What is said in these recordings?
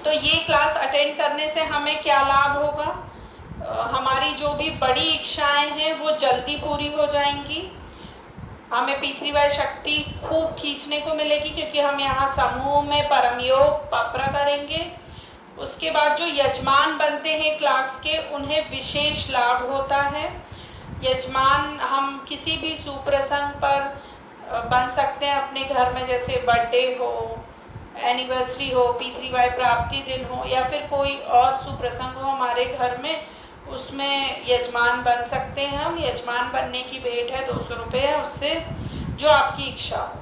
तो ये class attend करने से हमें क्या लाभ होगा? हमारी जो भी बड़ी इच्छाएं हैं वो जल्दी पूरी हो जाएंगी। हमें P3Y शक्ति खूब खींचने को मिलेगी, क्योंकि हम यहाँ समूह में परम योग पप्र करेंगे। उसके बाद जो यजमान बनते हैं क्लास के, उन्हें विशेष लाभ होता है। यजमान हम किसी भी सुप्रसंग पर बन सकते हैं अपने घर में, जैसे बर्थडे हो, एनिवर्सरी हो, P3Y प्राप्ति दिन हो, या फिर कोई और सुप्रसंग हो हमारे घर में, उसमें यजमान बन सकते हैं हम। यजमान बनने की भेंट है 200 रुपये, उससे जो आपकी इच्छा हो।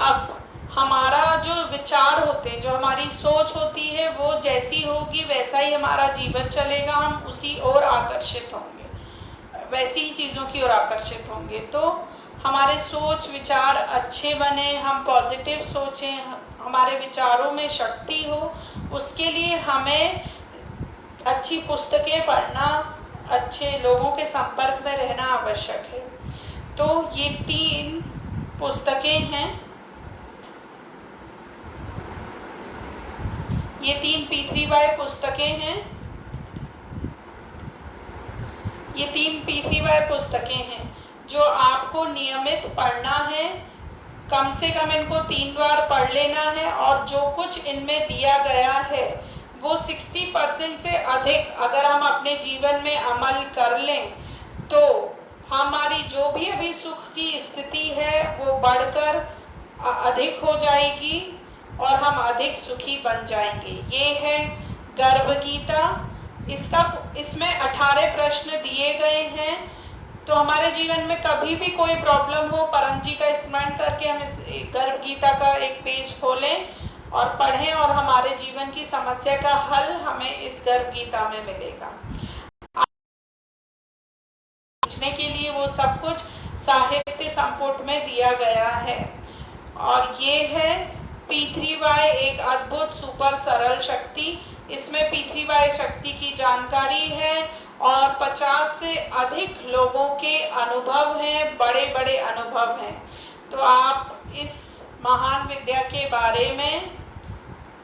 अब हमारा जो विचार होते हैं, जो हमारी सोच होती है, वो जैसी होगी वैसा ही हमारा जीवन चलेगा। हम उसी ओर आकर्षित होंगे, वैसी ही चीज़ों की ओर आकर्षित होंगे। तो हमारे सोच विचार अच्छे बने, हम पॉजिटिव सोचें, हमारे विचारों में शक्ति हो, उसके लिए हमें अच्छी पुस्तकें पढ़ना, अच्छे लोगों के संपर्क में रहना आवश्यक है। तो ये 3 पुस्तकें हैं, ये 3 P3Y पुस्तकें हैं, ये 3 P3Y पुस्तकें हैं जो आपको नियमित पढ़ना है। कम से कम इनको 3 बार पढ़ लेना है, और जो कुछ इनमें दिया गया है वो 60% से अधिक अगर हम अपने जीवन में अमल कर लें, तो हमारी जो भी अभी सुख की स्थिति है वो बढ़कर अधिक हो जाएगी और हम अधिक सुखी बन जाएंगे। ये है गर्भ गीता। इसमें 18 प्रश्न दिए गए हैं। तो हमारे जीवन में कभी भी कोई प्रॉब्लम हो, परम जी का स्मरण करके हम इस गर्भ गीता का एक पेज खोलें और पढ़ें, और हमारे जीवन की समस्या का हल हमें इस गर्भ गीता में मिलेगा। पूछने के लिए वो सब कुछ साहित्य संपुट में दिया गया है। और ये है P3Y, एक अद्भुत सुपर सरल शक्ति। इसमें P3Y शक्ति की जानकारी है और 50 से अधिक लोगों के अनुभव हैं, बड़े बड़े अनुभव हैं। तो आप इस महान विद्या के बारे में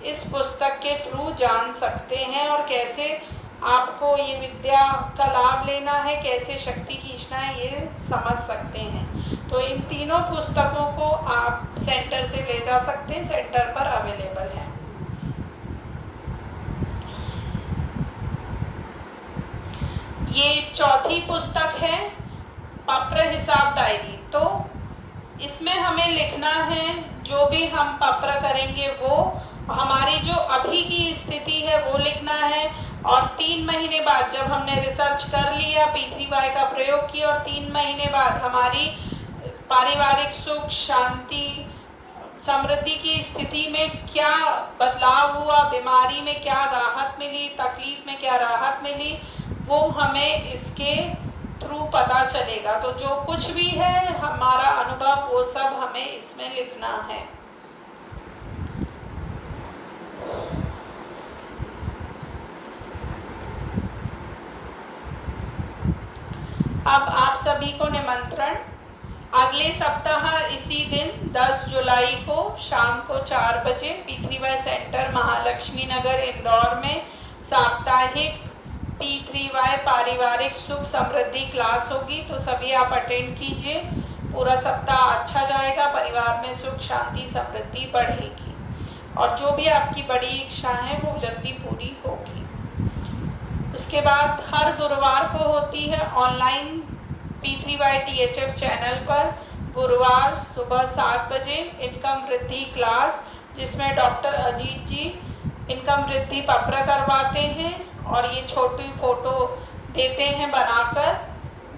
इस पुस्तक के थ्रू जान सकते हैं, और कैसे आपको ये विद्या का लाभ लेना है, कैसे शक्ति खींचना है, ये समझ सकते हैं। तो इन तीनों पुस्तकों को आप सेंटर से ले जा सकते हैं, सेंटर पर अवेलेबल है। ये चौथी पुस्तक है, पप्र हिसाब डायरी। तो इसमें हमें लिखना है, जो भी हम पप्र करेंगे वो हमारी जो अभी की स्थिति है वो लिखना है। और 3 महीने बाद जब हमने रिसर्च कर लिया, P3Y का प्रयोग किया, और 3 महीने बाद हमारी पारिवारिक सुख, शांति, समृद्धि की स्थिति में क्या बदलाव हुआ, बीमारी में क्या राहत मिली, तकलीफ में क्या राहत मिली, वो हमें इसके थ्रू पता चलेगा। तो जो कुछ भी है हमारा अनुभव, वो सब हमें इसमें लिखना है। अब आप सभी को निमंत्रण, अगले सप्ताह इसी दिन 10 जुलाई को शाम को 4 बजे P3Y सेंटर महालक्ष्मी नगर इंदौर में साप्ताहिक P3Y पारिवारिक सुख समृद्धि क्लास होगी। तो सभी आप अटेंड कीजिए। पूरा सप्ताह अच्छा जाएगा, परिवार में सुख शांति समृद्धि बढ़ेगी, और जो भी आपकी बड़ी इच्छा है वो जल्दी पूरी होगी। उसके बाद हर गुरुवार को होती है ऑनलाइन P3Y THF चैनल पर गुरुवार सुबह 7 बजे इनकम वृद्धि क्लास, जिसमें डॉक्टर अजीत जी इनकम वृद्धि पप्र करवाते हैं, और ये छोटी फोटो देते हैं बनाकर,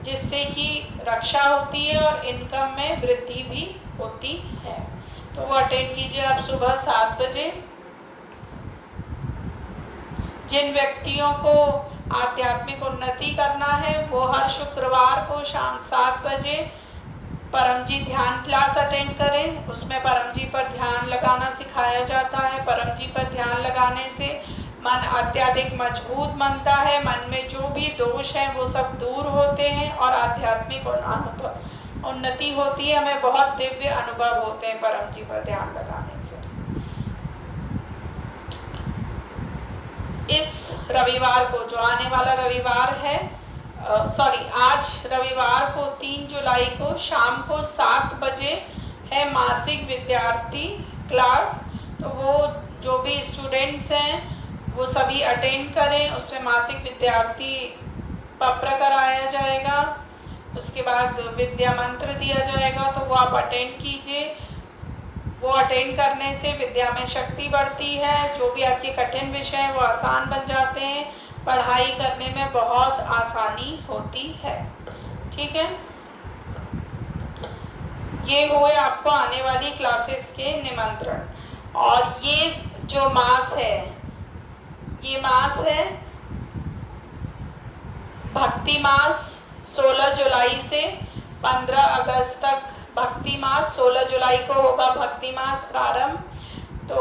जिससे कि रक्षा होती है और इनकम में वृद्धि भी होती है। तो वो अटेंड कीजिए आप सुबह 7 बजे। जिन व्यक्तियों को आध्यात्मिक उन्नति करना है वो हर शुक्रवार को शाम 7 बजे परम जी ध्यान क्लास अटेंड करें। उसमें परम जी पर ध्यान लगाना सिखाया जाता है। परम जी पर ध्यान लगाने से मन अत्यधिक मजबूत बनता है, मन में जो भी दोष है वो सब दूर होते हैं और आध्यात्मिक उन्नति होती है। हमें बहुत दिव्य अनुभव होते हैं परम जी पर ध्यान लगाने से। इस रविवार को, जो आने वाला रविवार है, आज रविवार को 3 जुलाई को शाम को 7 बजे है मासिक विद्यार्थी क्लास। तो वो जो भी स्टूडेंट्स हैं वो सभी अटेंड करें। उसमें मासिक विद्यार्थी पत्र कराया जाएगा, उसके बाद विद्या मंत्र दिया जाएगा, तो वो आप अटेंड कीजिए। वो अटेंड करने से विद्या में शक्ति बढ़ती है, जो भी आपके कठिन विषय हैं वो आसान बन जाते हैं, पढ़ाई करने में बहुत आसानी होती है। ठीक है, ये हुए आपको आने वाली क्लासेस के निमंत्रण। और ये जो मास है, ये मास है भक्ति मास। 16 जुलाई से 15 अगस्त तक भक्ति मास, 16 जुलाई को होगा भक्ति मास प्रारंभ। तो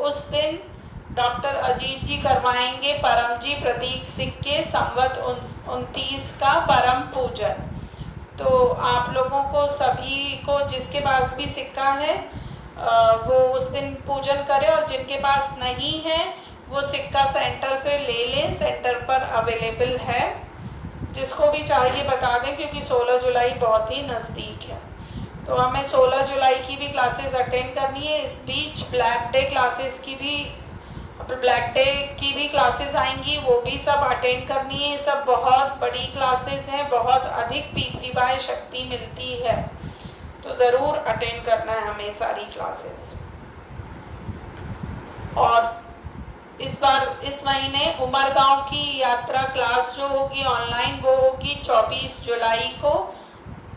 उस दिन डॉक्टर अजीत जी करवाएंगे परमजी प्रतीक सिंह के संवत 29 का परम पूजन। तो आप लोगों को सभी को, जिसके पास भी सिक्का है वो उस दिन पूजन करें, और जिनके पास नहीं है वो सिक्का सेंटर से ले लें, सेंटर पर अवेलेबल है। जिसको भी चाहिए बता दें, क्योंकि 16 जुलाई बहुत ही नज़दीक है। तो हमें 16 जुलाई की भी क्लासेस अटेंड करनी है। इस बीच ब्लैक डे की भी क्लासेस आएंगी, वो भी सब अटेंड करनी है। सब बहुत बड़ी क्लासेस हैं, बहुत अधिक पी3 शक्ति मिलती है, तो ज़रूर अटेंड करना है हमें सारी क्लासेस। और इस बार इस महीने उमरगांव की यात्रा क्लास जो होगी ऑनलाइन, वो होगी 24 जुलाई को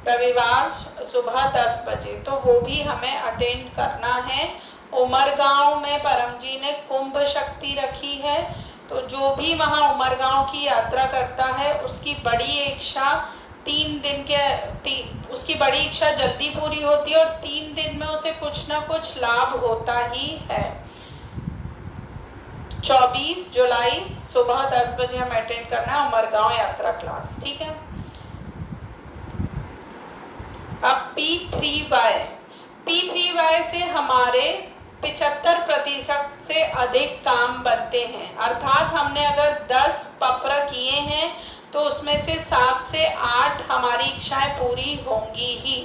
रविवार सुबह 10 बजे। तो वो भी हमें अटेंड करना है। उमरगांव में परम जी ने कुंभ शक्ति रखी है, तो जो भी वहाँ उमरगांव की यात्रा करता है उसकी बड़ी इच्छा 3 दिन के उसकी बड़ी इच्छा जल्दी पूरी होती है, और 3 दिन में उसे कुछ ना कुछ लाभ होता ही है। 24 जुलाई सुबह 10 बजे हम अटेंड करना है उमरगांव यात्रा क्लास। ठीक है। अब P3Y से हमारे 75% से अधिक काम बनते हैं। अर्थात हमने अगर 10 पत्र किए हैं तो उसमें से 7 से 8 हमारी इच्छाएं पूरी होंगी ही।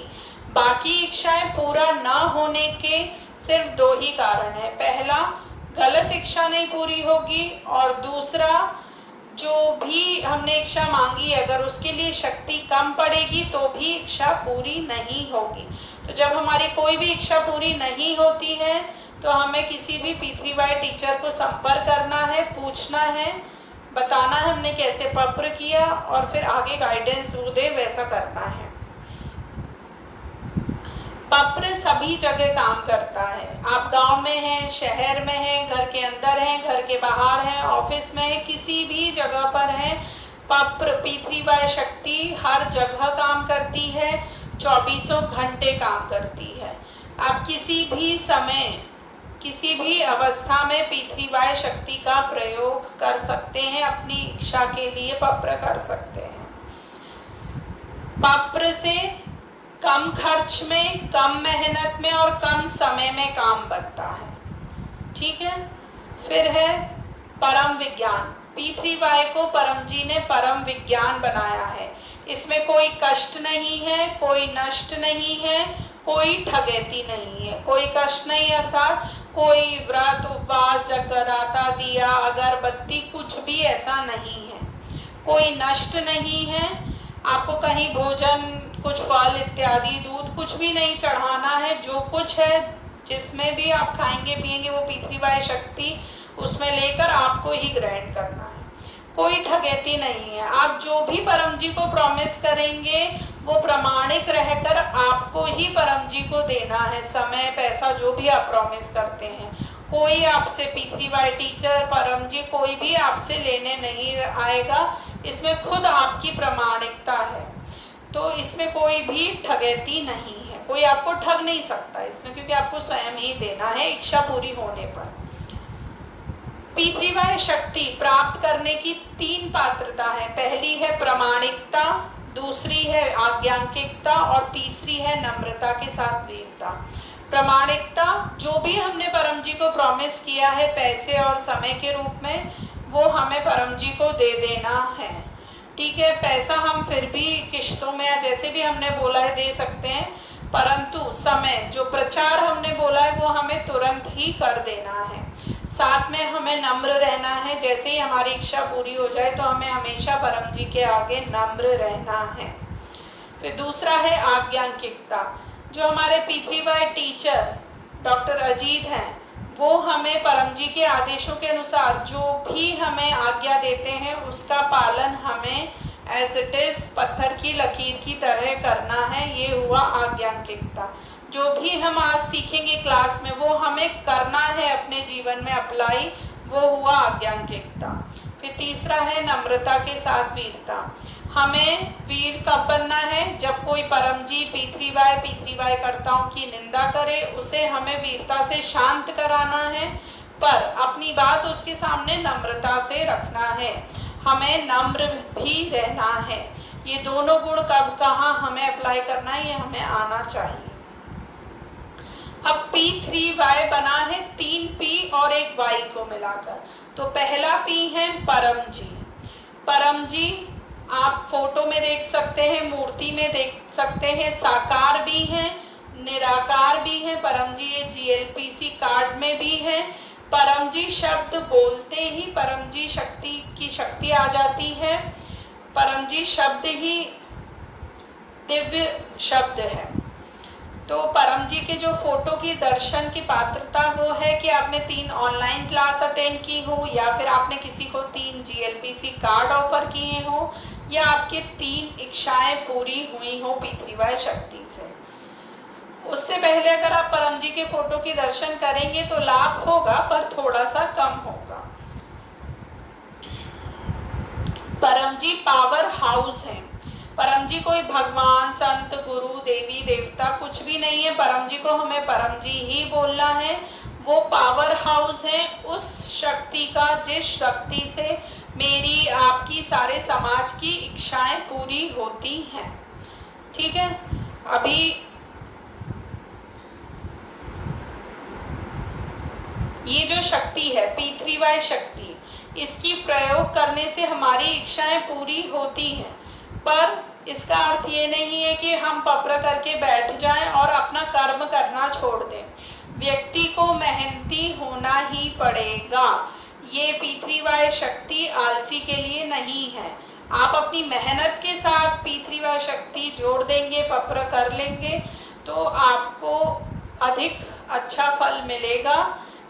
बाकी इच्छाएं पूरा ना होने के सिर्फ 2 ही कारण है। पहला, गलत इच्छा नहीं पूरी होगी, और दूसरा, जो भी हमने इच्छा मांगी अगर उसके लिए शक्ति कम पड़ेगी तो भी इच्छा पूरी नहीं होगी। तो जब हमारी कोई भी इच्छा पूरी नहीं होती है तो हमें किसी भी P3Y टीचर को संपर्क करना है, पूछना है, बताना है हमने कैसे पत्र किया, और फिर आगे गाइडेंस वो दे वैसा करना है। पत्र सभी जगह काम करता है। आप गांव में हैं, शहर में हैं, घर के अंदर हैं, घर के बाहर हैं, ऑफिस में हैं, किसी भी जगह पर हैं, पत्र P3Y शक्ति हर जगह काम करती है, 24 घंटे काम करती है। आप किसी भी समय, किसी भी अवस्था में P3Y शक्ति का प्रयोग कर सकते हैं, अपनी इच्छा के लिए पत्र कर सकते हैं। पत्र से कम खर्च में, कम मेहनत में और कम समय में काम बनता है। ठीक है। फिर है परम विज्ञान। P3Y को परम जी ने परम विज्ञान बनाया है। इसमें कोई कष्ट नहीं है, कोई नष्ट नहीं है, कोई ठगेती नहीं है। कोई कष्ट नहीं अर्थात कोई व्रत, उपवास, जगराता, दिया, अगरबत्ती, कुछ भी ऐसा नहीं है। कोई नष्ट नहीं है। आपको कहीं भोजन, कुछ फल इत्यादि, दूध, कुछ भी नहीं चढ़ाना है। जो कुछ है, जिसमें भी आप खाएंगे पिएंगे, वो P3Y शक्ति उसमें लेकर आपको ही ग्रहण करना है। कोई ठगेती नहीं है। आप जो भी परम जी को प्रॉमिस करेंगे वो प्रमाणिक रहकर आपको ही परम जी को देना है। समय, पैसा, जो भी आप प्रॉमिस करते हैं, कोई आपसे P3Y टीचर, परम जी, कोई भी आपसे लेने नहीं आएगा। इसमें खुद आपकी प्रामाणिकता है, तो इसमें कोई भी ठगेती नहीं है। कोई आपको ठग नहीं सकता इसमें, क्योंकि आपको स्वयं ही देना है इच्छा पूरी होने पर। P3Y शक्ति प्राप्त करने की 3 पात्रता है। पहली है प्रामाणिकता, दूसरी है आज्ञानिकता और तीसरी है नम्रता के साथ वीरता। प्रामाणिकता, जो भी हमने परम जी को प्रॉमिस किया है पैसे और समय के रूप में, वो हमें परम जी को दे देना है। ठीक है, पैसा हम फिर भी किश्तों में या जैसे भी हमने बोला है दे सकते हैं, परंतु समय जो प्रचार हमने बोला है वो हमें तुरंत ही कर देना है। साथ में हमें नम्र रहना है, जैसे ही हमारी इच्छा पूरी हो जाए तो हमें हमेशा परम जी के आगे नम्र रहना है। फिर दूसरा है आज्ञांकिकता। जो हमारे P3Y टीचर डॉक्टर अजीत हैं, वो हमें परम जी के आदेशों के अनुसार जो भी हमें आज्ञा देते हैं उसका पालन हमें एज इट इज पत्थर की लकीर की तरह करना है। ये हुआ आज्ञांकिकता। जो भी हम आज सीखेंगे क्लास में वो हमें करना है अपने जीवन में अप्लाई, वो हुआ आज्ञांकिकता। फिर तीसरा है नम्रता के साथ वीरता। हमें वीर कब बनना है? जब कोई परम जी P3Y कर्ताओं की निंदा करे, उसे हमें वीरता से शांत कराना है, पर अपनी बात उसके सामने नम्रता से रखना है। हमें नम्र भी रहना है। ये दोनों गुण कब कहाँ हमें अप्लाई करना है, ये हमें आना चाहिए। अब P3Y बना है 3 P और 1 Y को मिलाकर। तो पहला P है परम जी। परम जी आप फोटो में देख सकते हैं, मूर्ति में देख सकते हैं, साकार भी हैं, निराकार भी हैं। परम जी ये GLPC कार्ड में भी है। परम जी शब्द बोलते ही परम जी शक्ति की शक्ति आ जाती है। परम जी शब्द ही दिव्य शब्द है। तो परम जी के जो फोटो की दर्शन की पात्रता वो है कि आपने 3 ऑनलाइन क्लास अटेंड की हो, या फिर आपने किसी को 3 GLPC कार्ड ऑफर किए हो, या आपके 3 इच्छाएं पूरी हुई हो P3Y शक्ति से। उससे पहले अगर आप परम जी के फोटो की दर्शन करेंगे तो लाभ होगा, पर थोड़ा सा कम होगा। परम जी पावर हाउस है। परम जी कोई भगवान, संत, गुरु, देवी, देवता कुछ भी नहीं है। परम जी को हमें परम जी ही बोलना है। वो पावर हाउस है उस शक्ति का जिस शक्ति से मेरी, आपकी, सारे समाज की इच्छाएं पूरी होती हैं। ठीक है, अभी ये जो शक्ति है P3Y शक्ति, इसकी प्रयोग करने से हमारी इच्छाएं पूरी होती हैं, पर इसका अर्थ ये नहीं है कि हम पप्र करके बैठ जाएं और अपना कर्म करना छोड़ दें। व्यक्ति को मेहनती होना ही पड़ेगा। ये P3Y शक्ति आलसी के लिए नहीं है। आप अपनी मेहनत के साथ P3Y शक्ति जोड़ देंगे, पप्र कर लेंगे, तो आपको अधिक अच्छा फल मिलेगा,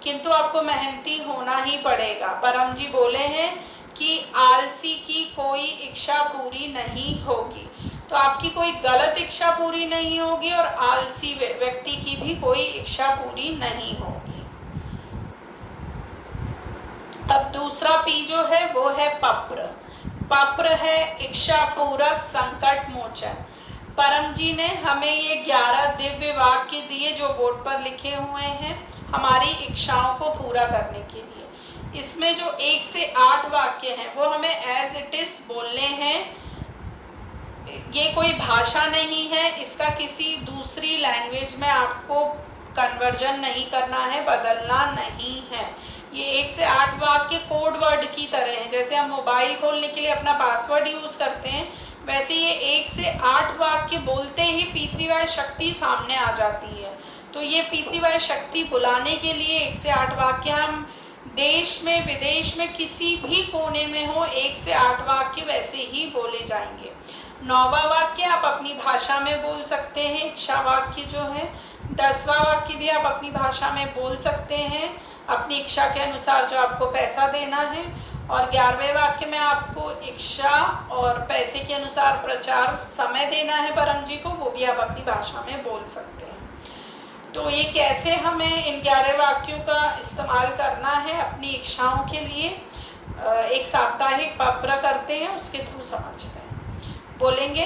किंतु आपको मेहनती होना ही पड़ेगा। परम जी बोले हैं कि आलसी की कोई इच्छा पूरी नहीं होगी। तो आपकी कोई गलत इच्छा पूरी नहीं होगी और आलसी व्यक्ति की भी कोई इच्छा पूरी नहीं होगी। अब दूसरा P जो है वो है पप्र। पप्र है इच्छा पूरक संकट मोचन। परम जी ने हमें ये 11 दिव्य वाक्य दिए जो बोर्ड पर लिखे हुए हैं हमारी इच्छाओं को पूरा करने के लिए। इसमें जो 1 से 8 वाक्य हैं वो हमें एज इट इज बोलने हैं। ये कोई भाषा नहीं है, इसका किसी दूसरी लैंग्वेज में आपको कन्वर्जन नहीं करना है, बदलना नहीं है। ये 1 से 8 वाक्य कोड वर्ड की तरह हैं। जैसे हम मोबाइल खोलने के लिए अपना पासवर्ड यूज करते हैं, वैसे ये 1 से 8 वाक्य बोलते ही P3Y शक्ति सामने आ जाती है। तो ये P3Y शक्ति बुलाने के लिए 1 से 8 वाक्य, हम देश में विदेश में किसी भी कोने में हो 1 से 8 वाक्य वैसे ही बोले जाएंगे। 9वां वाक्य आप अपनी भाषा में बोल सकते हैं, इच्छा वाक्य जो है। 10वां वाक्य भी आप अपनी भाषा में बोल सकते हैं, अपनी इच्छा के अनुसार जो आपको पैसा देना है। और 11वें वाक्य में आपको इच्छा और पैसे के अनुसार प्रचार समय देना है परम जी को, वो भी आप अपनी भाषा में बोल सकते हैं। तो ये कैसे हमें इन 11 वाक्यों का इस्तेमाल करना है अपनी इच्छाओं के लिए, एक साप्ताहिक पप्र करते हैं, उसके थ्रू समझते हैं। बोलेंगे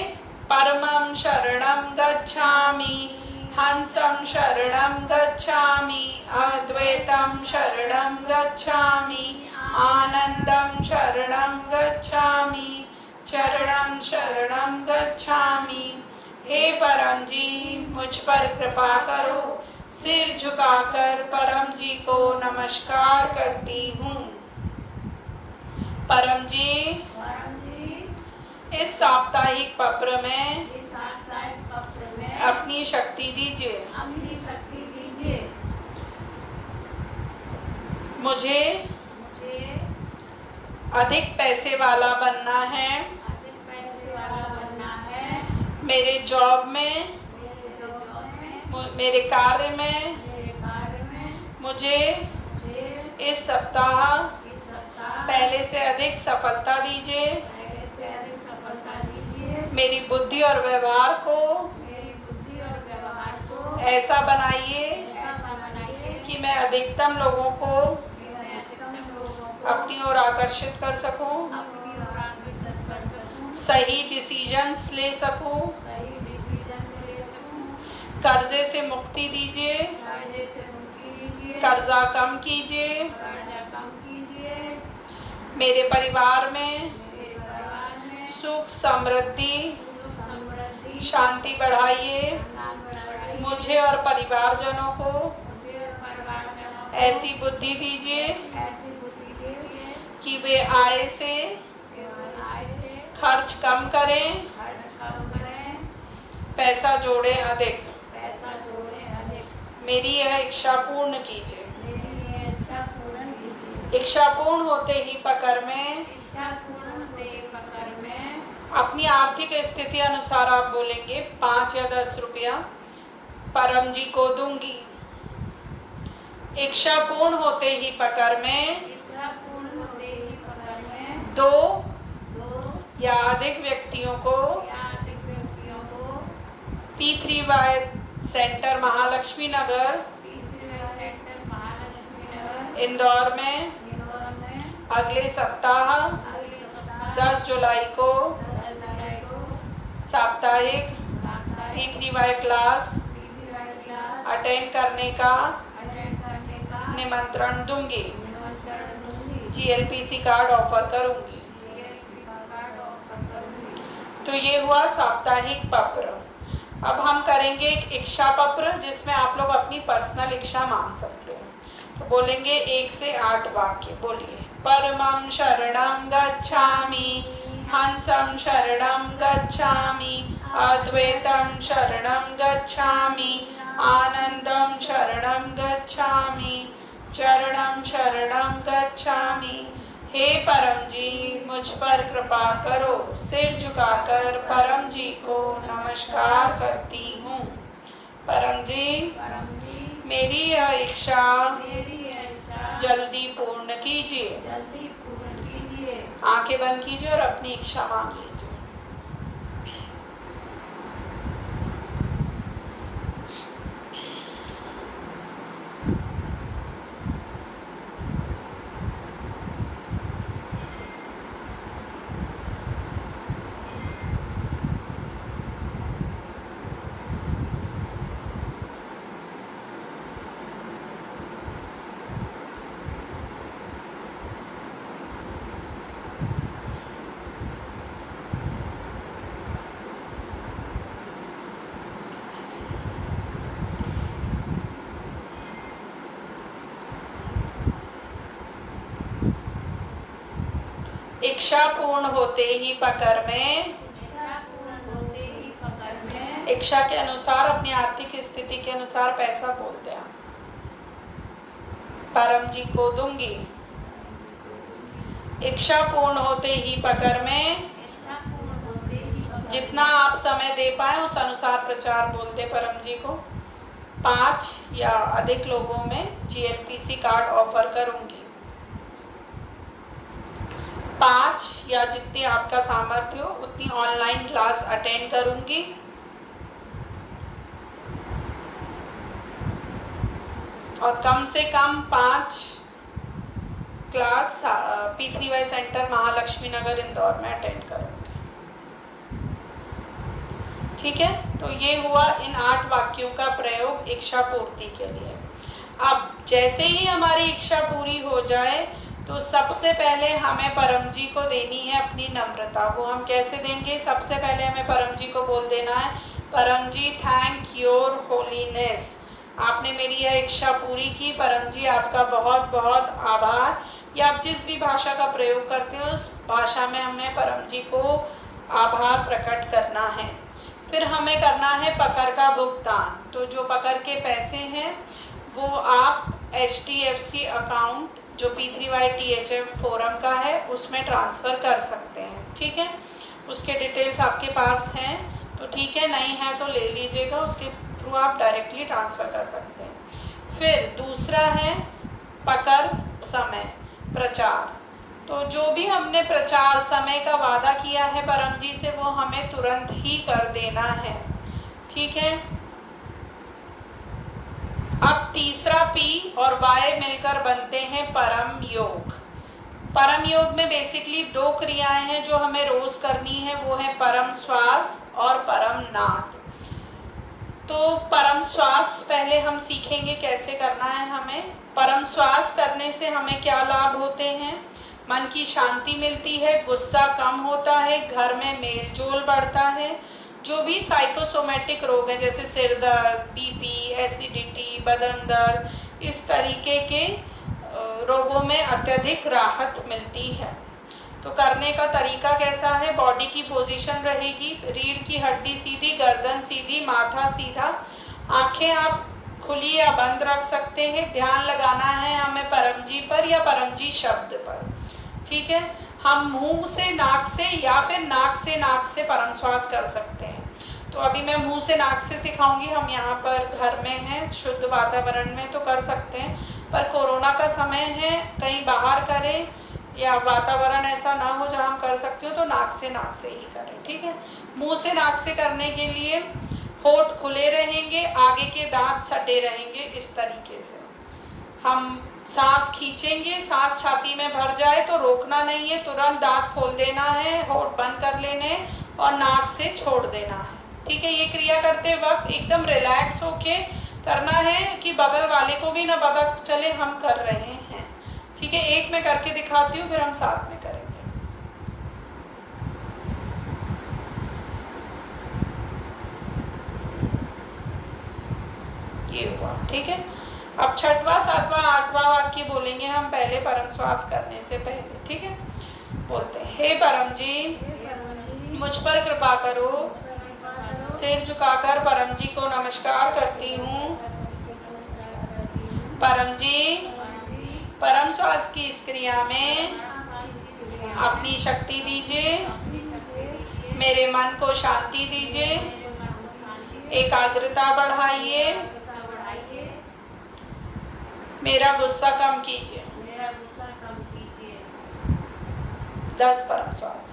परमं शरणं गच्छामि, हंसं शरणं गच्छामि, अद्वैतं शरणं गच्छामि, आनंदं शरणं गच्छामि, चरणं शरणं गच्छामि। हे परम जी मुझ पर कृपा करो। सिर झुकाकर परम जी को नमस्कार करती हूँ। परम जी इस साप्ताहिक पत्र में अपनी शक्ति दीजिए। मुझे अधिक पैसे वाला बनना है। मेरे जॉब में, मेरे कार्य में मुझे इस सप्ताह पहले से अधिक सफलता दीजिए। मेरी बुद्धि और व्यवहार को ऐसा बनाइए कि मैं अधिकतम लोगों को अपनी ओर आकर्षित कर सकूं, सही डिसीजंस ले सकूं। कर्जे से मुक्ति दीजिए, कर्जा कम कीजिए। मेरे परिवार में सुख समृद्धि शांति बढ़ाइए। मुझे और परिवारजनों को ऐसी बुद्धि दीजिए कि वे आय से खर्च कम करें, पैसा जोड़े अधिक। मेरी यह इच्छा पूर्ण कीजिए। इच्छा पूर्ण होते ही पकर में अपनी आर्थिक स्थिति अनुसार आप बोलेंगे 5 या 10 रुपया परम जी को दूंगी। इच्छा पूर्ण होते ही पकर में 2 या अधिक व्यक्तियों को P3Y सेंटर महालक्ष्मी नगर इंदौर में अगले सप्ताह 10 जुलाई को साप्ताहिक P3Y क्लास अटेंड करने का निमंत्रण दूंगी। GLPC कार्ड ऑफर करूंगी। तो ये हुआ साप्ताहिक पत्र। अब हम करेंगे एक इच्छा पत्र जिसमें आप लोग अपनी पर्सनल इच्छा मान सकते हैं। तो बोलेंगे 1 से 8 वाक्य। बोलिए। परमं शरणं गच्छामि, हंसं शरणं गच्छामि, अद्वैतं शरणं गच्छामि, आनंदं शरणं गच्छामि, चरणं शरणं गच्छामि। हे परम जी मुझ पर कृपा करो। सिर झुकाकर परम जी को नमस्कार करती हूँ। परम जी मेरी यह इच्छा जल्दी पूर्ण कीजिए। आंखें बंद कीजिए और अपनी इच्छा मांग लीजिए। इच्छा पूर्ण होते ही पकर में इच्छा के अनुसार अपनी आर्थिक स्थिति के अनुसार पैसा बोलते हैं। परम जी को दूंगी। इच्छा पूर्ण होते ही पकर में जितना आप समय दे पाए उस अनुसार प्रचार बोलते परम जी को। 5 या अधिक लोगों में GLPC कार्ड ऑफर करूंगी। 5 या जितनी आपका सामर्थ्य हो उतनी ऑनलाइन क्लास अटेंड करूंगी। और कम से कम 5 क्लास P3Y सेंटर महालक्ष्मी नगर इंदौर में अटेंड करूंगी। ठीक है, तो ये हुआ इन 8 वाक्यों का प्रयोग इच्छा पूर्ति के लिए। अब जैसे ही हमारी इच्छा पूरी हो जाए तो सबसे पहले हमें परम जी को देनी है अपनी नम्रता। वो हम कैसे देंगे? सबसे पहले हमें परम जी को बोल देना है, परम जी थैंक योर होलीनेस, आपने मेरी यह इच्छा पूरी की। परम जी आपका बहुत बहुत आभार। या आप जिस भी भाषा का प्रयोग करते हो उस भाषा में हमें परम जी को आभार प्रकट करना है। फिर हमें करना है पकड़ का भुगतान। तो जो पकड़ के पैसे हैं वो आप HDFC अकाउंट जो P3YTHF फोरम का है उसमें ट्रांसफ़र कर सकते हैं, ठीक है। उसके डिटेल्स आपके पास हैं तो ठीक है, नहीं है तो ले लीजिएगा, उसके थ्रू आप डायरेक्टली ट्रांसफ़र कर सकते हैं। फिर दूसरा है पकड़ समय प्रचार। तो जो भी हमने प्रचार समय का वादा किया है परम जी से वो हमें तुरंत ही कर देना है, ठीक है। अब तीसरा P और Y मिलकर बनते हैं परम योग। परम योग में बेसिकली 2 क्रियाएं हैं जो हमें रोज करनी है, वो है परम श्वास और परम नाद। तो परम श्वास पहले हम सीखेंगे कैसे करना है हमें। परम श्वास करने से हमें क्या लाभ होते हैं? मन की शांति मिलती है, गुस्सा कम होता है, घर में मेल जोल बढ़ता है, जो भी साइकोसोमेटिक रोग हैं जैसे सिर दर्द, बीपी, एसिडिटी, बदन दर्द, इस तरीके के रोगों में अत्यधिक राहत मिलती है। तो करने का तरीका कैसा है? बॉडी की पोजीशन रहेगी, रीढ़ की हड्डी सीधी, गर्दन सीधी, माथा सीधा, आंखें आप खुली या बंद रख सकते हैं। ध्यान लगाना है हमें परम जी पर या परम जी शब्द पर, ठीक है। हम मुंह से नाक से या फिर नाक से परम श्वास कर सकते हैं। तो अभी मैं मुंह से नाक से सिखाऊंगी, हम यहाँ पर घर में हैं, शुद्ध वातावरण में तो कर सकते हैं, पर कोरोना का समय है, कहीं बाहर करें या वातावरण ऐसा ना हो जहाँ हम कर सकते हो तो नाक से ही करें, ठीक है। मुंह से नाक से करने के लिए होठ खुले रहेंगे, आगे के दांत सटे रहेंगे, इस तरीके से हम सांस खींचेंगे। सांस छाती में भर जाए तो रोकना नहीं है, तुरंत दांत खोल देना है, होठ बंद कर लेने और नाक से छोड़ देना है, ठीक है। ये क्रिया करते वक्त एकदम रिलैक्स होके करना है कि बगल वाले को भी ना पता चले हम कर रहे हैं, ठीक है। एक मैं करके दिखाती हूँ, फिर हम साथ में करेंगे। ये हुआ, ठीक है। अब छठवां, सातवां, आठवां वाक्य बोलेंगे हम पहले परम श्वास करने से पहले, ठीक है। बोलते हैं, हे परम जी मुझ पर कृपा करो, सिर झुकाकर परम जी को नमस्कार करती हूँ। परम जी परम श्वास की इस क्रिया में अपनी शक्ति दीजिए, मेरे मन को शांति दीजिए, एकाग्रता बढ़ाइए, मेरा गुस्सा कम कीजिए। 10 परम श्वास।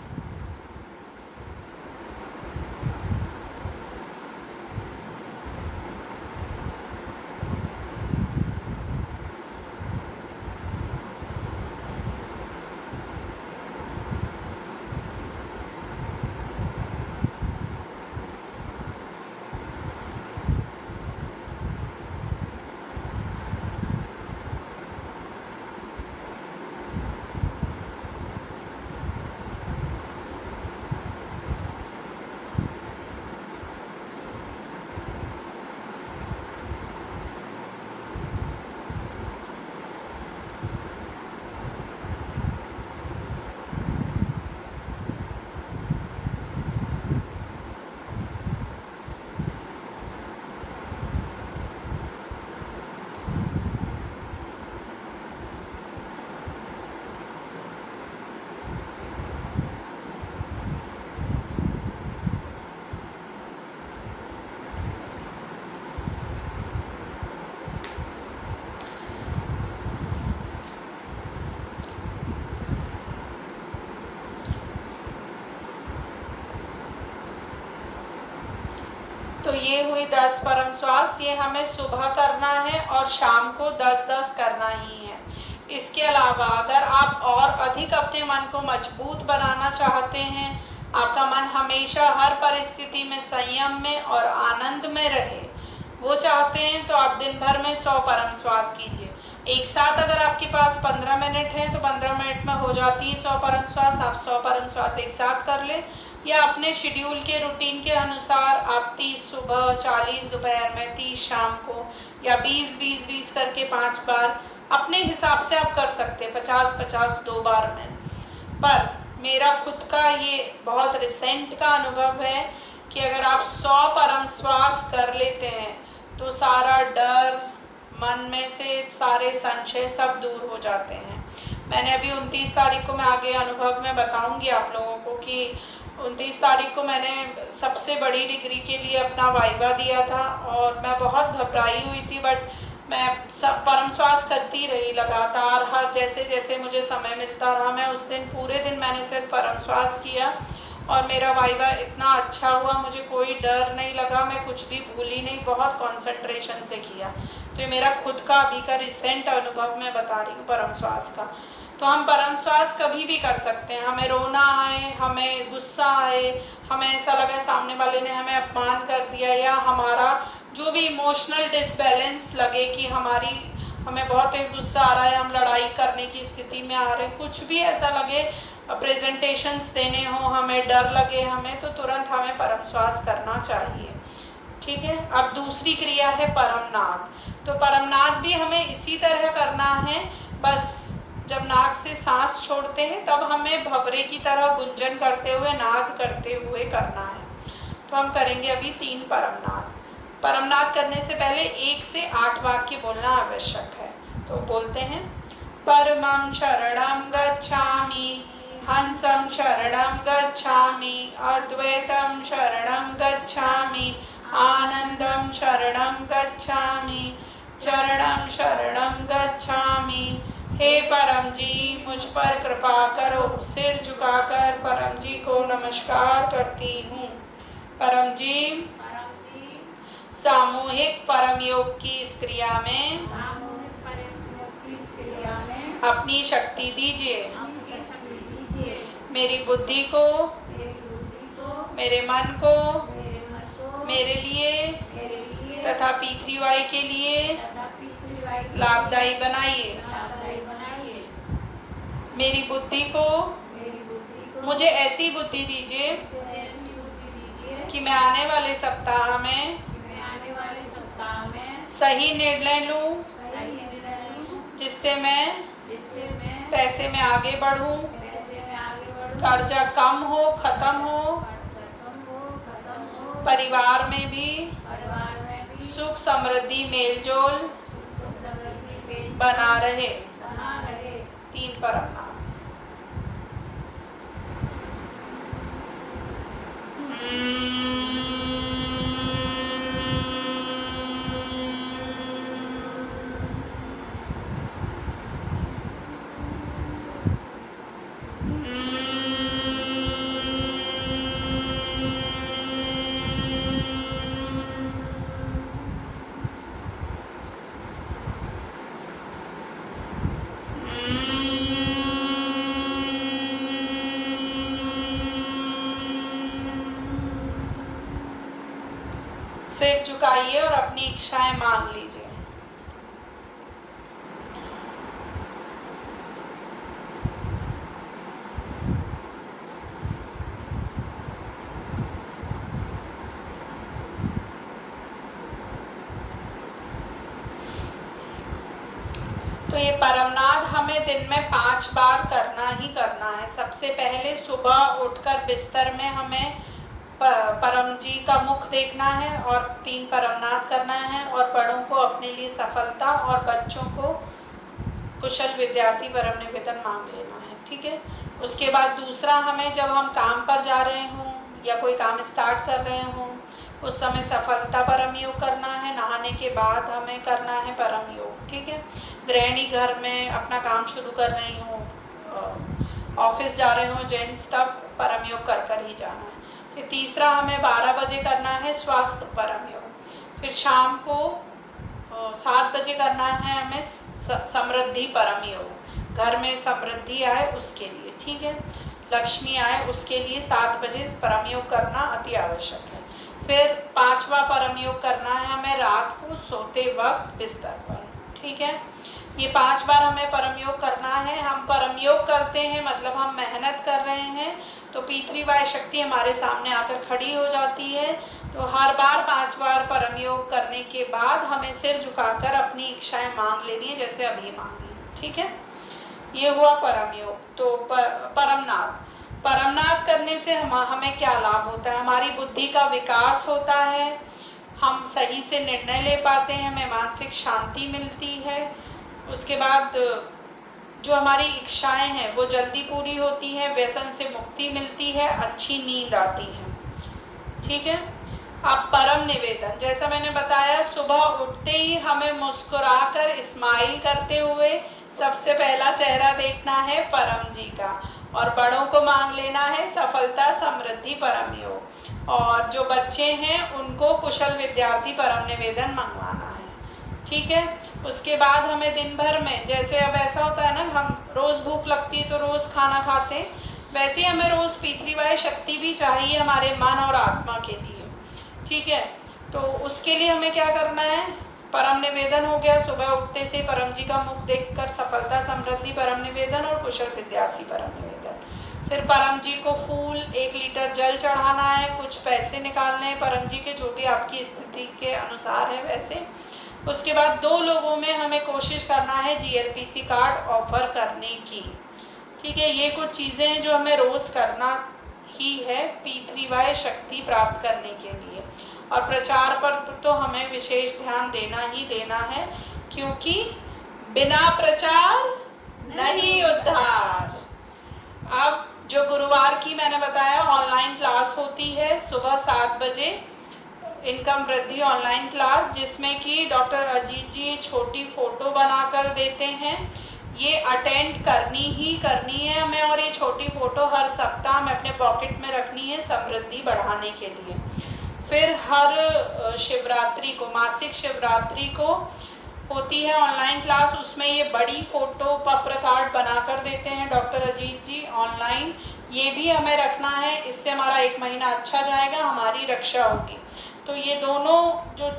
तो ये हुई 10 परम श्वास। ये हमें सुबह करना है और शाम को 10-10 करना ही है। इसके अलावा अगर आप और अधिक अपने मन को मजबूत बनाना चाहते हैं, आपका मन हमेशा हर परिस्थिति में संयम में और आनंद में रहे, वो चाहते हैं, तो आप दिन भर में 100 परम श्वास कीजिए। एक साथ अगर आपके पास 15 मिनट है तो 15 मिनट में हो जाती है 100 परम श्वास। आप 100 परम श्वास एक साथ कर लें, या अपने शेड्यूल के रूटीन के अनुसार आप 30 सुबह, 40 दोपहर में, 30 शाम को, या 20-20-20 करके 5 बार अपने हिसाब से आप कर सकते हैं 50-50 2 बार में। पर मेरा खुद का ये बहुत रिसेंट का अनुभव है कि अगर आप 100 परम श्वास कर लेते हैं तो सारा डर मन में से सारे संशय सब दूर हो जाते हैं। मैंने अभी 29 तारीख को, मैं आगे अनुभव में बताऊंगी आप लोगों को कि 29 तारीख को मैंने सबसे बड़ी डिग्री के लिए अपना वाइवा दिया था और मैं बहुत घबराई हुई थी, बट मैं सब परम श्वास करती रही लगातार। हर जैसे जैसे मुझे समय मिलता रहा, मैं उस दिन पूरे दिन मैंने सिर्फ परम श्वास किया और मेरा वाइवा इतना अच्छा हुआ, मुझे कोई डर नहीं लगा, मैं कुछ भी भूली नहीं, बहुत कंसंट्रेशन से किया। तो ये मेरा खुद का अभी का रिसेंट अनुभव मैं बता रही हूँ परम श्वास का। तो हम परम श्वास कभी भी कर सकते हैं। हमें रोना आए, हमें गुस्सा आए, हमें ऐसा लगे सामने वाले ने हमें अपमान कर दिया, या हमारा जो भी इमोशनल डिसबैलेंस लगे कि हमें बहुत तेज गुस्सा आ रहा है, हम लड़ाई करने की स्थिति में आ रहे हैं, कुछ भी ऐसा लगे, प्रेजेंटेशंस देने हो, हमें डर लगे हमें, तो तुरंत हमें परम श्वास करना चाहिए। ठीक है। अब दूसरी क्रिया है परमनाद। तो परमनाद भी हमें इसी तरह करना है, बस जब नाक से सांस छोड़ते हैं तब हमें भंवरे की तरह गुंजन करते हुए, नाद करते हुए करना है। तो हम करेंगे अभी 3 परमनाद। परमनाद करने से पहले 1 से 8 वाक्य बोलना आवश्यक है। तो बोलते हैं, परमं शरणं गच्छामि, हंसं शरणं गच्छामि, अद्वैतं शरणं गच्छामि, आनंदं शरणं गच्छामि, चरणं शरणं गच्छामि। हे परम जी, मुझ पर कृपा करो। सिर झुकाकर परम जी को नमस्कार करती हूँ। परम जी, सामूहिक परम योग की इस क्रिया में अपनी शक्ति दीजिए। मेरी बुद्धि को, मेरे मन को, मेरे लिए तथा पृथ्वी के लिए लाभदायी बनाइए। मेरी बुद्धि को मुझे ऐसी बुद्धि दीजिए कि मैं आने वाले सप्ताह में सही निर्णय लूं, जिससे मैं पैसे में आगे बढ़ूं, कर्जा कम हो, खत्म हो, परिवार में भी सुख समृद्धि मेलजोल बना रहे। 3 परमनाद। सिर झुकाइए और अपनी इच्छाएं मांग लीजिए। तो ये परमनाद हमें दिन में 5 बार करना ही करना है। सबसे पहले सुबह उठकर बिस्तर में हमें परम जी का मुख देखना है और 3 परमनाद करना है, और बड़ों को अपने लिए सफलता और बच्चों को कुशल विद्यार्थी परम निवेदन मांग लेना है। ठीक है। उसके बाद दूसरा, हमें जब हम काम पर जा रहे हों या कोई काम स्टार्ट कर रहे हों उस समय सफलता परम योग करना है। नहाने के बाद हमें करना है परम योग। ठीक है। गृहिणी घर में अपना काम शुरू कर रही हो, ऑफिस जा रहे हो जेंट्स, तब परम योग कर कर ही जाना है। फिर तीसरा, हमें 12 बजे करना है स्वास्थ्य परम योग। फिर शाम को 7 बजे करना है हमें समृद्धि परम योग। घर में समृद्धि आए उसके लिए, ठीक है, लक्ष्मी आए उसके लिए 7 बजे परम योग करना अति आवश्यक है। फिर 5वां परम योग करना है हमें रात को सोते वक्त बिस्तर पर। ठीक है। ये 5 बार हमें परम योग करना है। हम परम योग करते हैं मतलब हम मेहनत कर रहे हैं, तो पृथ्वी वाय शक्ति हमारे सामने आकर खड़ी हो जाती है तो हर बार 5 बार परम योग करने के बाद हमें सिर झुकाकर अपनी इच्छाएं मांग लेनी है, जैसे अभी मांगी। ठीक है, ये हुआ परम योग। तो परमनाद, परमनाद करने से हमें क्या लाभ होता है? हमारी बुद्धि का विकास होता है, हम सही से निर्णय ले पाते हैं, हमें मानसिक शांति मिलती है। उसके बाद जो हमारी इच्छाएं हैं वो जल्दी पूरी होती हैं, व्यसन से मुक्ति मिलती है, अच्छी नींद आती है। ठीक है, अब परम निवेदन, जैसा मैंने बताया, सुबह उठते ही हमें मुस्कुराकर स्माइल करते हुए सबसे पहला चेहरा देखना है परम जी का, और बड़ों को मांग लेना है सफलता समृद्धि परम योग, और जो बच्चे हैं उनको कुशल विद्यार्थी परम निवेदन मंगवाना है। ठीक है, उसके बाद हमें दिन भर में, जैसे अब ऐसा होता है ना, हम रोज भूख लगती है तो रोज खाना खाते हैं, वैसे ही हमें रोज पितृवाय शक्ति भी चाहिए हमारे मन और आत्मा के लिए। ठीक है, तो उसके लिए हमें क्या करना है? परम निवेदन हो गया, सुबह उठते से परम जी का मुख देखकर सफलता समृद्धि परम निवेदन और कुशल विद्यार्थी परम निवेदन। फिर परम जी को फूल, 1 लीटर जल चढ़ाना है, कुछ पैसे निकालने हैं परम जी के, जो भी आपकी स्थिति के अनुसार है वैसे। उसके बाद 2 लोगों में हमें कोशिश करना है GLPC कार्ड ऑफर करने की। ठीक है, ये कुछ चीज़ें हैं जो हमें रोज करना ही है पितृवाय शक्ति प्राप्त करने के लिए। और प्रचार पर तो हमें विशेष ध्यान देना ही देना है, क्योंकि बिना प्रचार नहीं उद्धार। अब जो गुरुवार की मैंने बताया ऑनलाइन क्लास होती है सुबह 7 बजे, इनकम वृद्धि ऑनलाइन क्लास, जिसमें कि डॉक्टर अजीत जी छोटी फोटो बनाकर देते हैं। ये अटेंड करनी ही करनी है हमें, और ये छोटी फोटो हर सप्ताह में अपने पॉकेट में रखनी है समृद्धि बढ़ाने के लिए। फिर हर शिवरात्रि को, मासिक शिवरात्रि को होती है ऑनलाइन क्लास, उसमें ये बड़ी फोटो पत्र कार्ड बनाकर देते हैं डॉक्टर अजीत जी ऑनलाइन। ये भी हमें रखना है, इससे हमारा 1 महीना अच्छा जाएगा, हमारी रक्षा होगी। तो ये दोनों जो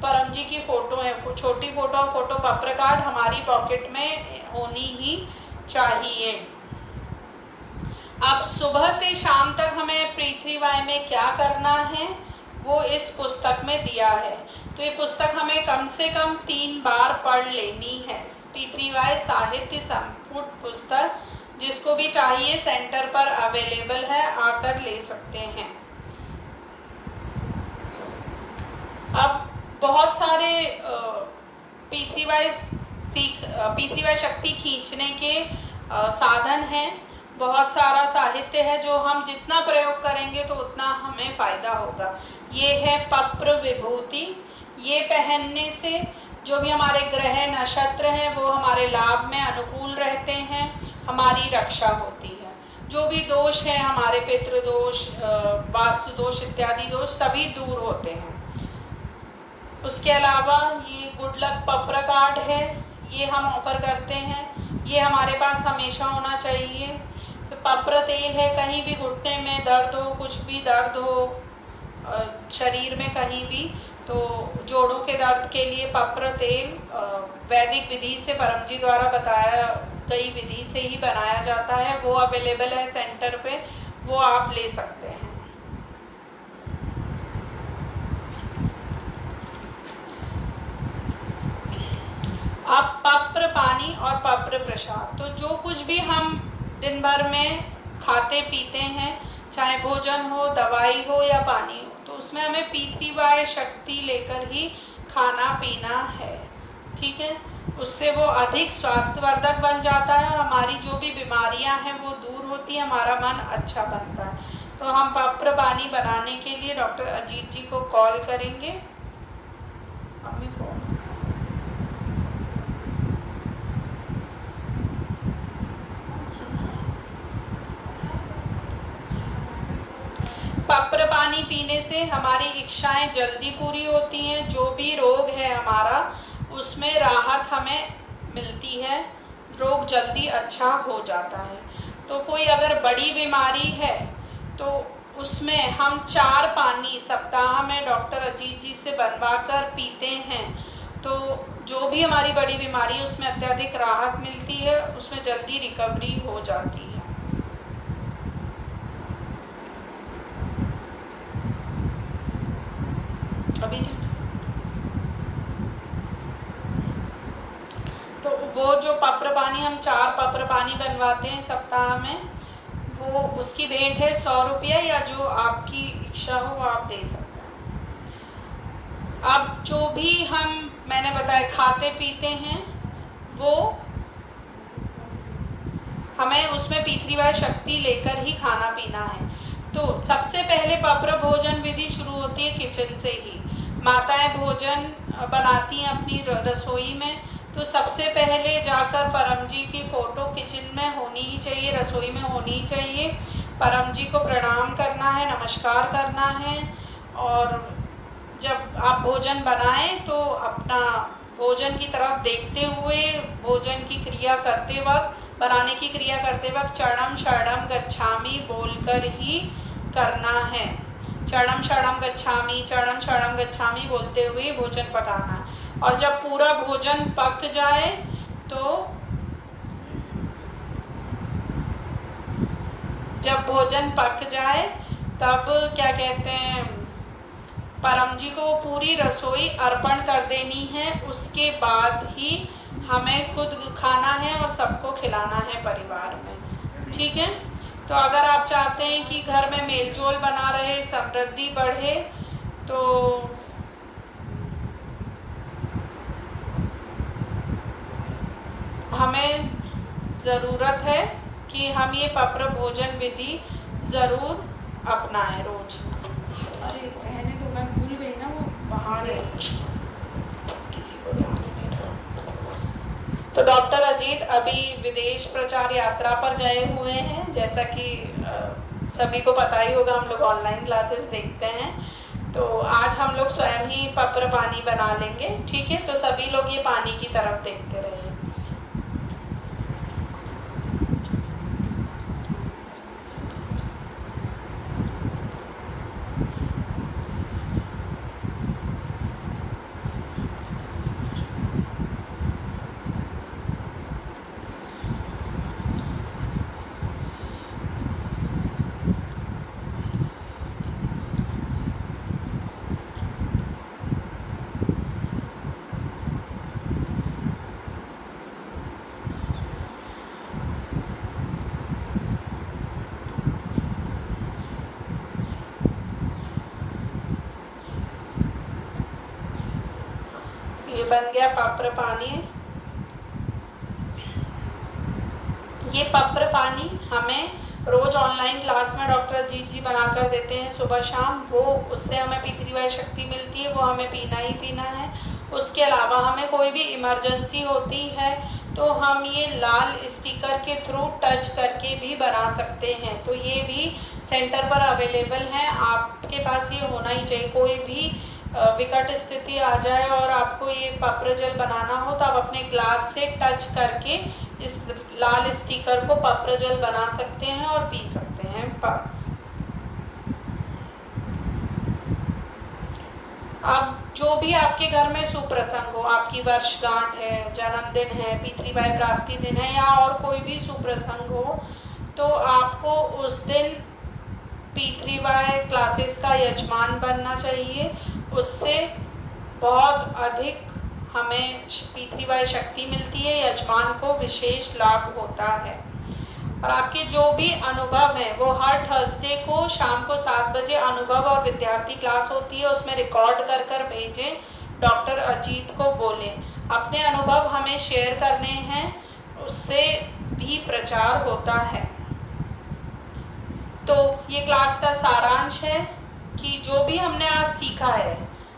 परम जी की फोटो है, छोटी फोटो और फोटो पत्र कार्ड हमारी पॉकेट में होनी ही चाहिए। अब सुबह से शाम तक हमें पितृवाय में क्या करना है वो इस पुस्तक में दिया है। तो ये पुस्तक हमें कम से कम 3 बार पढ़ लेनी है। पितृवाय साहित्य संपुट पुस्तक, जिसको भी चाहिए सेंटर पर अवेलेबल है, आकर ले सकते हैं। अब बहुत सारे पितृवाय शक्ति खींचने के साधन हैं, बहुत सारा साहित्य है जो हम जितना प्रयोग करेंगे तो उतना हमें फायदा होगा। ये है पप्र विभूति, ये पहनने से जो भी हमारे ग्रह नक्षत्र हैं वो हमारे लाभ में अनुकूल रहते हैं, हमारी रक्षा होती है। जो भी दोष है हमारे पितृ दोष, वास्तु दोष इत्यादि दोष सभी दूर होते हैं। उसके अलावा ये गुड लक पप्र कार्ड है, ये हम ऑफर करते हैं, ये हमारे पास हमेशा होना चाहिए। तो पप्र तेल है, कहीं भी घुटने में दर्द हो, कुछ भी दर्द हो शरीर में कहीं भी, तो जोड़ों के दर्द के लिए पप्र तेल वैदिक विधि से परम जी द्वारा बताया गई विधि से ही बनाया जाता है, वो अवेलेबल है सेंटर पे, वो आप ले सकते हैं। अब पप्र पानी और पप्र प्रसाद, तो जो कुछ भी हम दिन भर में खाते पीते हैं, चाहे भोजन हो, दवाई हो या पानी हो, तो उसमें हमें पितृवाय शक्ति लेकर ही खाना पीना है। ठीक है, उससे वो अधिक स्वास्थ्यवर्धक बन जाता है और हमारी जो भी बीमारियां हैं वो दूर होती है, हमारा मन अच्छा बनता है। तो हम पप्र पानी बनाने के लिए डॉक्टर अजीत जी को कॉल करेंगे। पप्र पानी पीने से हमारी इच्छाएं जल्दी पूरी होती हैं, जो भी रोग है हमारा उसमें राहत हमें मिलती है, रोग जल्दी अच्छा हो जाता है। तो कोई अगर बड़ी बीमारी है तो उसमें हम 4 पानी सप्ताह में डॉक्टर अजीत जी से बनवा कर पीते हैं, तो जो भी हमारी बड़ी बीमारी है उसमें अत्यधिक राहत मिलती है, उसमें जल्दी रिकवरी हो जाती है। अभी नहीं। तो वो जो पप्र पानी हम 4 पप्र पानी बनवाते हैं सप्ताह में, वो उसकी भेंट है 100 रुपया, या जो आपकी इच्छा हो वो आप दे सकते हैं। अब जो भी मैंने बताया खाते पीते हैं, वो हमें उसमें पी3Y शक्ति लेकर ही खाना पीना है। तो सबसे पहले पप्र भोजन विधि शुरू होती है किचन से ही। माताएं भोजन बनाती हैं अपनी रसोई में, तो सबसे पहले जाकर परम जी की फोटो किचन में होनी ही चाहिए, रसोई में होनी ही चाहिए। परम जी को प्रणाम करना है, नमस्कार करना है, और जब आप भोजन बनाएं तो अपना भोजन की तरफ देखते हुए भोजन की क्रिया करते वक्त, बनाने की क्रिया करते वक्त चरणम शरणम गच्छामि बोलकर ही करना है। चरणम शरणम गच्छामि, चरणम शरणम गच्छामि बोलते हुए भोजन पकाना है। और जब पूरा भोजन पक जाए तो जब भोजन पक जाए तब क्या कहते हैं, परम जी को पूरी रसोई अर्पण कर देनी है। उसके बाद ही हमें खुद खाना है और सबको खिलाना है परिवार में। ठीक है, तो अगर आप चाहते हैं कि घर में मेलजोल बना रहे, समृद्धि बढ़े, तो हमें ज़रूरत है कि हम ये पप्र भोजन विधि ज़रूर अपनाएं रोज। अरे रहने तो मैं भूल गई ना, वो बाहर है, किसी को ध्यान नहीं रहा। तो डॉक्टर अजीत अभी विदेश प्रचार यात्रा पर गए हुए हैं, जैसा कि सभी को पता ही होगा, हम लोग ऑनलाइन क्लासेस देखते हैं। तो आज हम लोग स्वयं ही पप्र पानी बना लेंगे। ठीक है, तो सभी लोग ये पानी की तरफ देखते रहिए। ये बन गया पप्र पानी। ये पप्र पानी हमें रोज ऑनलाइन क्लास में डॉक्टर अजीत जी बनाकर देते हैं सुबह शाम। वो उससे हमें पी3Y शक्ति मिलती है, वो हमें पीना ही पीना है। उसके अलावा हमें कोई भी इमरजेंसी होती है तो हम ये लाल स्टिकर के थ्रू टच करके भी बना सकते हैं। तो ये भी सेंटर पर अवेलेबल है, आपके पास ये होना ही चाहिए। कोई भी विकट स्थिति आ जाए और आपको ये पप्र जल बनाना हो तो आप अपने ग्लास से टच करके इस लाल स्टिकर को पप्र जल बना सकते हैं और पी सकते हैं। अब जो भी आपके घर में सुप्रसंग हो, आपकी वर्षगांठ है, जन्मदिन है, पी3Y प्राप्ति दिन है, या और कोई भी सुप्रसंग हो, तो आपको उस दिन पी3Y क्लासेस का यजमान बनना चाहिए। उससे बहुत अधिक हमें पी3Y शक्ति मिलती है, यजमान को विशेष लाभ होता है। और आपके जो भी अनुभव हैं वो हर थर्सडे को शाम को 7 बजे अनुभव और विद्यार्थी क्लास होती है, उसमें रिकॉर्ड कर भेजें, डॉक्टर अजीत को बोलें। अपने अनुभव हमें शेयर करने हैं, उससे भी प्रचार होता है। तो ये क्लास का सारांश है कि जो भी हमने आज सीखा है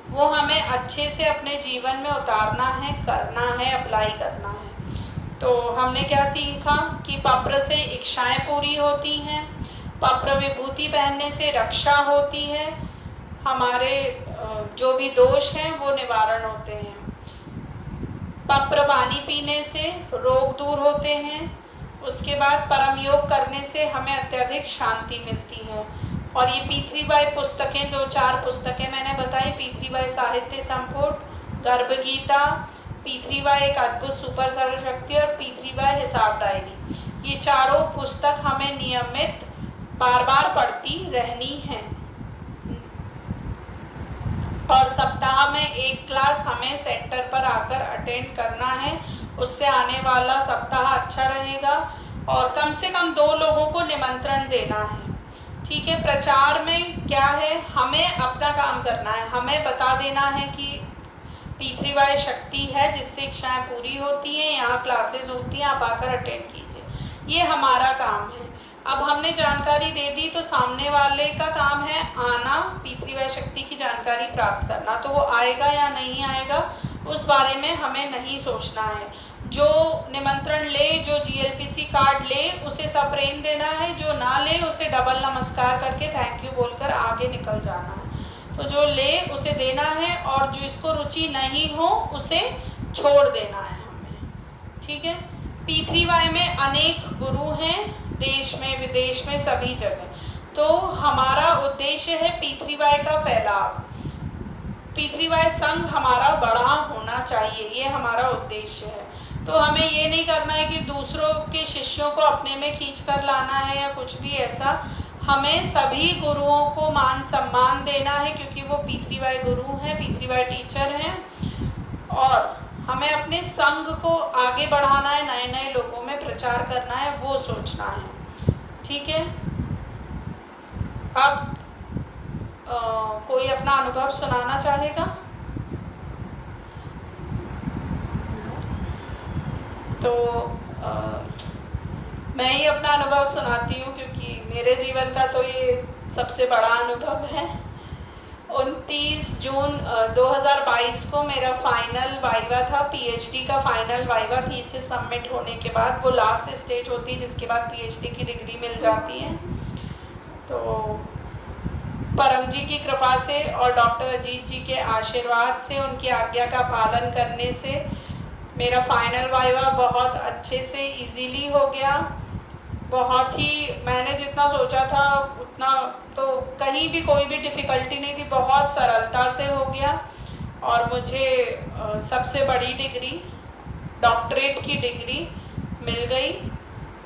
वो हमें अच्छे से अपने जीवन में उतारना है, करना है, अप्लाई करना है। तो हमने क्या सीखा कि पप्र से इच्छाएं पूरी होती हैं, पप्र विभूति पहनने से रक्षा होती है, हमारे जो भी दोष हैं वो निवारण होते हैं, पप्र पानी पीने से रोग दूर होते हैं, उसके बाद परम योग करने से हमें अत्यधिक शांति मिलती है। और ये पी3Y पुस्तकें 2-4 पुस्तकें मैंने बताई, पी3Y साहित्य संपुट, गर्भ गीता, पी3Y एक अद्भुत सुपर सरल शक्ति और पी3Y हिसाब डायरी, ये चारों पुस्तक हमें नियमित बार बार पढ़ती रहनी है। और सप्ताह में एक क्लास हमें सेंटर पर आकर अटेंड करना है। उससे आने वाला सप्ताह अच्छा रहेगा और कम से कम 2 लोगों को निमंत्रण देना है। ठीक है। प्रचार में क्या है, हमें अपना काम करना है, हमें बता देना है कि P3Y शक्ति है जिससे इच्छाएं पूरी होती हैं, यहाँ क्लासेस होती हैं, आप आकर अटेंड कीजिए, ये हमारा काम है। अब हमने जानकारी दे दी तो सामने वाले का काम है आना, P3Y शक्ति की जानकारी प्राप्त करना। तो वो आएगा या नहीं आएगा उस बारे में हमें नहीं सोचना है। जो निमंत्रण ले, जो GLPC कार्ड ले, उसे सप्रेम देना है, जो ना ले उसे डबल नमस्कार करके थैंक यू बोलकर आगे निकल जाना है। तो जो ले उसे देना है और जो इसको रुचि नहीं हो उसे छोड़ देना है हमें। ठीक है। P3Y में अनेक गुरु हैं, देश में विदेश में सभी जगह। तो हमारा उद्देश्य है P3Y का फैलाव, P3Y संघ हमारा बड़ा होना चाहिए, ये हमारा उद्देश्य है। तो हमें ये नहीं करना है कि दूसरों के शिष्यों को अपने में खींच कर लाना है या कुछ भी ऐसा। हमें सभी गुरुओं को मान सम्मान देना है क्योंकि वो P3Y गुरु हैं, P3Y टीचर हैं, और हमें अपने संघ को आगे बढ़ाना है, नए नए लोगों में प्रचार करना है, वो सोचना है। ठीक है। अब कोई अपना अनुभव सुनाना चाहेगा? तो मैं ही अपना अनुभव सुनाती हूँ क्योंकि मेरे जीवन का तो ये सबसे बड़ा अनुभव है। 29 जून 2022 को मेरा फाइनल वाइवा था, PhD का फाइनल वाइवा, थीसिस सबमिट होने के बाद वो लास्ट स्टेज होती है जिसके बाद PhD की डिग्री मिल जाती है। तो परम जी की कृपा से और डॉक्टर अजीत जी के आशीर्वाद से, उनकी आज्ञा का पालन करने से मेरा फाइनल वाइवा बहुत अच्छे से इजीली हो गया। बहुत ही, मैंने जितना सोचा था उतना तो कहीं भी कोई भी डिफ़िकल्टी नहीं थी, बहुत सरलता से हो गया। और मुझे सबसे बड़ी डिग्री, डॉक्टरेट की डिग्री मिल गई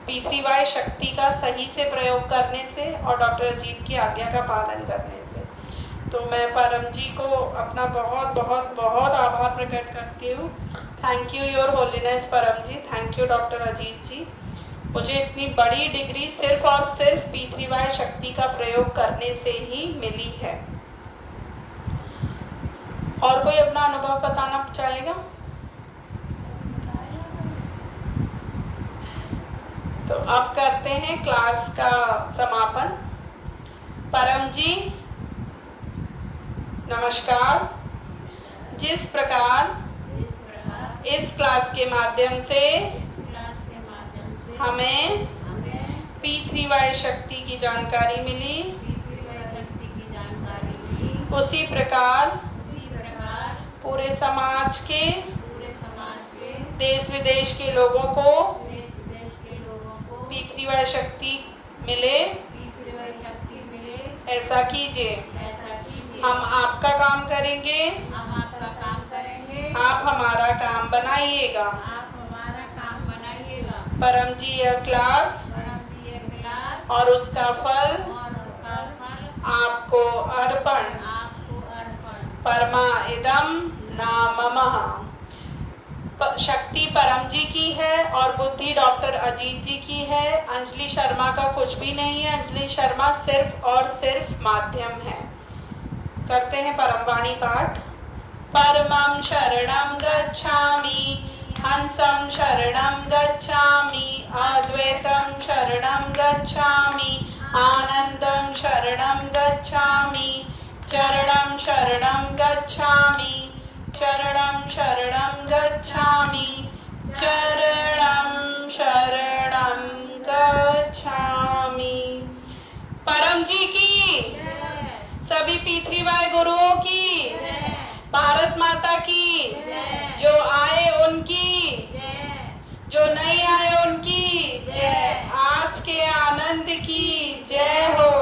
P3Y शक्ति का सही से प्रयोग करने से और डॉक्टर अजीत की आज्ञा का पालन करने से। तो मैं परम जी को अपना बहुत बहुत बहुत आभार प्रकट करती हूँ। थैंक यू योर होलीनेस परम जी, थैंक यू डॉक्टर अजीत जी। मुझे इतनी बड़ी डिग्री सिर्फ और सिर्फ P3Y शक्ति का प्रयोग करने से ही मिली है। और कोई अपना अनुभव बताना चाहेगा? तो अब करते हैं क्लास का समापन। परम जी नमस्कार। जिस प्रकार इस क्लास के माध्यम से हमें P3Y शक्ति की जानकारी मिली, उसी प्रकार पूरे समाज के देश विदेश के लोगों को P3Y शक्ति मिले, ऐसा कीजिए। हम आपका काम करेंगे, आप हमारा काम बनाइएगा। परम जी यह क्लास और उसका फल आपको अर्पण। परमा इदम नाममः। शक्ति परम जी की है और बुद्धि डॉक्टर अजीत जी की है। अंजलि शर्मा का कुछ भी नहीं है। अंजलि शर्मा सिर्फ और सिर्फ माध्यम है। करते हैं परमवाणी पाठ। परमं शरणं गच्छामि, हंसं शरणं गच्छामि, अद्वैतं शरणं गच्छामि, आनंदं शरणं गच्छामि, चरणं शरणं गच्छामि, चरणं शरणं गच्छामि, चरणं शरणं गच्छामि। परम जी की, सभी P3Y गुरुओं की, भारत माता की, जो आए उनकी, जो नहीं आए उनकी जय। आज के आनंद की जय हो।